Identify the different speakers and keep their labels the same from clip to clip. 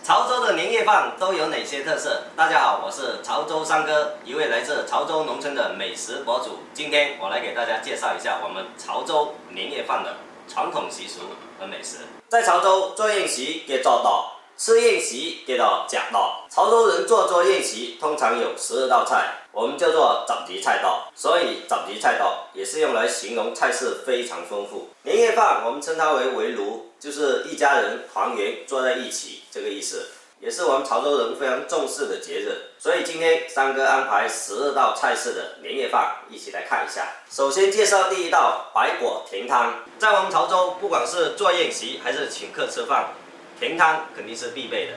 Speaker 1: 潮州的年夜饭都有哪些特色？大家好，我是潮州三哥，一位来自潮州农村的美食博主。今天我来给大家介绍一下我们潮州年夜饭的传统习俗和美食。在潮州做宴席叫做道，吃宴席叫做夹道。潮州人做宴席通常有12道菜，我们叫做十二菜道，所以十二菜道也是用来形容菜式非常丰富。年夜饭我们称它为围炉，就是一家人团圆坐在一起这个意思，也是我们潮州人非常重视的节日。所以今天三哥安排12道菜式的年夜饭，一起来看一下。首先介绍第一道白果甜汤，在我们潮州，不管是做宴席还是请客吃饭，甜汤肯定是必备的。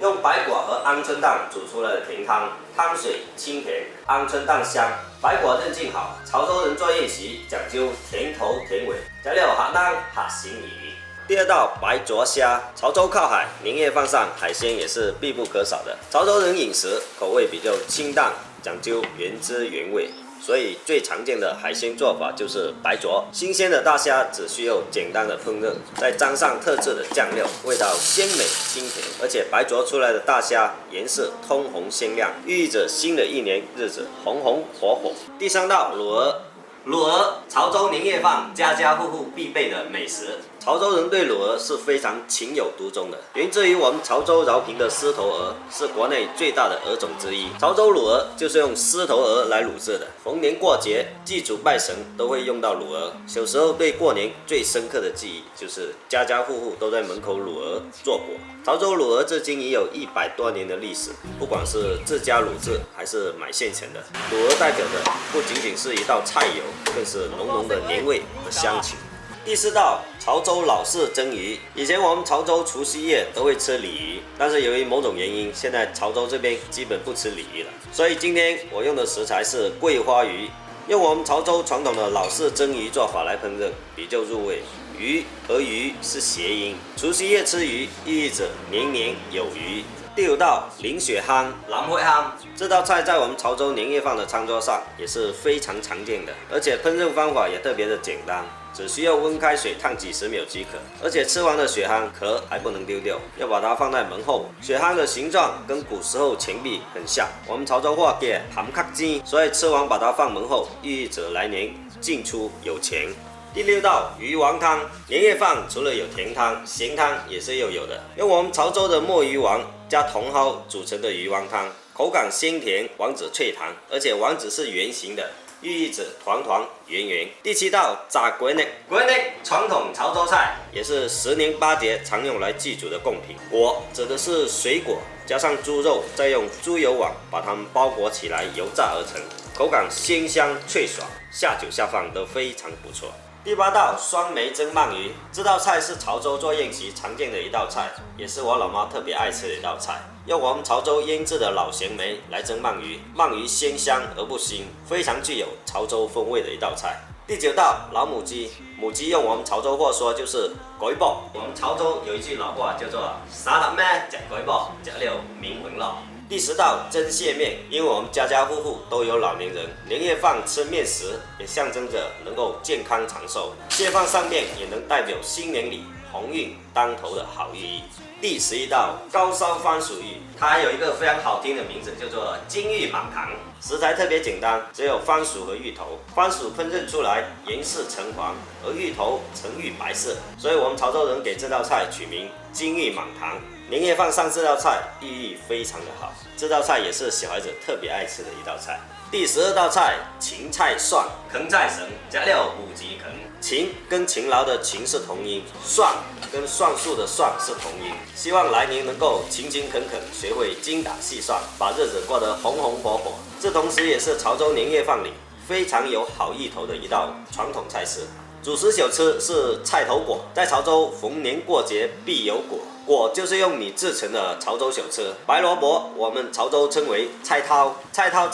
Speaker 1: 用白果和鹌鹑蛋煮出来的甜汤，汤水清甜，鹌鹑蛋香，白果韧劲好。潮州人做宴席讲究甜头甜尾，加料下蛋下咸鱼。第二道白灼虾，潮州靠海，年夜饭上海鲜也是必不可少的。潮州人饮食口味比较清淡，讲究原汁原味。所以最常见的海鲜做法就是白灼，新鲜的大虾只需要简单的烹饪，再沾上特制的酱料，味道鲜美清甜，而且白灼出来的大虾颜色通红鲜亮，寓意着新的一年日子红红火火。第三道卤鹅，卤鹅潮州年夜饭家家户户必备的美食。潮州人对卤鹅是非常情有独钟的，源自于我们潮州饶平的狮头鹅，是国内最大的鹅种之一。潮州卤鹅就是用狮头鹅来卤制的，逢年过节、祭祖拜神都会用到卤鹅。小时候对过年最深刻的记忆就是家家户户都在门口卤鹅做果。潮州卤鹅至今已有100多年的历史，不管是自家卤制还是买现成的，卤鹅代表的不仅仅是一道菜肴，更是浓浓的年味和乡情。第4道潮州老式蒸鱼，以前我们潮州除夕夜都会吃鲤鱼，但是由于某种原因，现在潮州这边基本不吃鲤鱼了，所以今天我用的食材是桂花鱼，用我们潮州传统的老式蒸鱼做法来烹饪，比较入味。鱼和鱼是谐音，除夕夜吃鱼，寓意着年年有余。第5道淋血蚶，蓝血蚶，这道菜在我们潮州年夜饭的餐桌上也是非常常见的，而且烹饪方法也特别的简单，只需要温开水烫几10秒即可。而且吃完的血蚶壳还不能丢掉，要把它放在门后。血蚶的形状跟古时候钱币很像，我们潮州话叫含卡金，所以吃完把它放门后，寓意着来年进出有钱。第6道鱼丸汤，年夜饭除了有甜汤，咸汤也是要有的。用我们潮州的墨鱼丸加茼蒿组成的鱼丸汤，口感鲜甜，丸子脆弹，而且丸子是圆形的，寓意着团团圆圆。第7道炸粿粝，粿粝传统潮州菜，也是10年8节常用来祭祖的贡品。果指的是水果，加上猪肉，再用猪油网把它们包裹起来油炸而成，口感鲜香脆爽，下酒下饭都非常不错。第8道酸梅蒸鳗鱼，这道菜是潮州做宴席常见的一道菜，也是我老妈特别爱吃的一道菜。用我们潮州腌制的老咸梅来蒸鳗鱼，鳗鱼鲜香而不腥，非常具有潮州风味的一道菜。第9道老母鸡，母鸡用我们潮州话说就是鬼宝。我们潮州有一句老话叫做杀了咩吃鬼宝，吃了名闻老。第10道蒸蟹面，因为我们家家户户都有老年人，年夜饭吃面食也象征着能够健康长寿，蟹放上面也能代表新年里鸿运当头的好寓意。第11道高烧番薯芋，它还有一个非常好听的名字，叫做金玉满堂。食材特别简单，只有番薯和芋头。番薯烹饪出来颜色橙黄，而芋头呈玉白色，所以我们潮州人给这道菜取名金玉满堂。年夜饭上这道菜寓意非常的好，这道菜也是小孩子特别爱吃的一道菜。第12道菜芹菜蒜，芹菜神加料5级芹，芹跟勤劳的勤是同音，蒜跟算术的算是同音。希望来年能够勤勤恳恳，学会精打细算，把日子过得红红火火。这同时也是潮州年夜饭里非常有好意头的一道传统菜式。主食小吃是菜头粿，在潮州逢年过节必有粿，粿就是用米制成的潮州小吃。白萝卜我们潮州称为菜头，菜头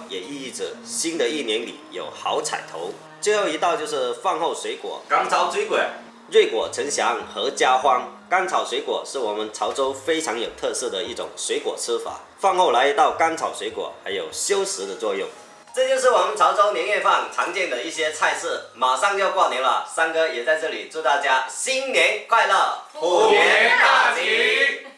Speaker 1: 也意义着新的一年里有好彩头。最后一道就是饭后水果，甘草水果，瑞果呈祥，合家欢。甘草水果是我们潮州非常有特色的一种水果吃法，饭后来一道甘草水果，还有修食的作用。这就是我们潮州年夜饭常见的一些菜式。马上就要过年了，三哥也在这里祝大家新年快乐，
Speaker 2: 虎年大吉！